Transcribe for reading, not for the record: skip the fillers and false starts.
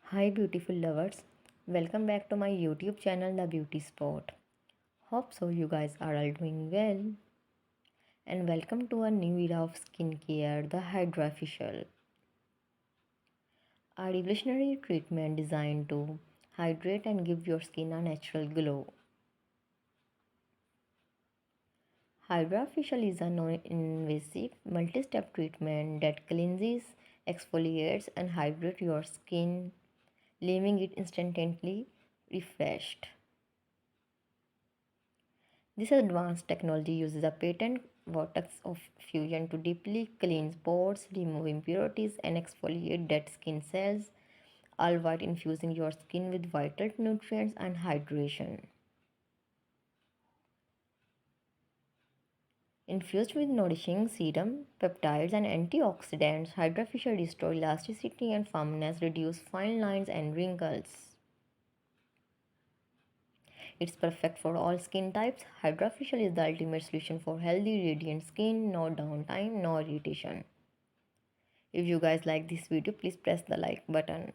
Hi beautiful lovers, welcome back to my YouTube channel The Beauty Spot. Hope so you guys are all doing well and welcome to a new era of skincare, the Hydra Facial. A revolutionary treatment designed to hydrate and give your skin a natural glow. Hydra Facial is a non-invasive multi-step treatment that cleanses, exfoliates and hydrates your skin, leaving it instantly refreshed. This advanced technology uses a patent vortex of fusion to deeply cleanse pores, remove impurities, and exfoliate dead skin cells, all while infusing your skin with vital nutrients and hydration. Infused with nourishing serum, peptides, and antioxidants, Hydrafacial restore elasticity and firmness, reduce fine lines and wrinkles. It's perfect for all skin types. Hydrafacial is the ultimate solution for healthy, radiant skin, no downtime, no irritation. If you guys like this video, please press the like button.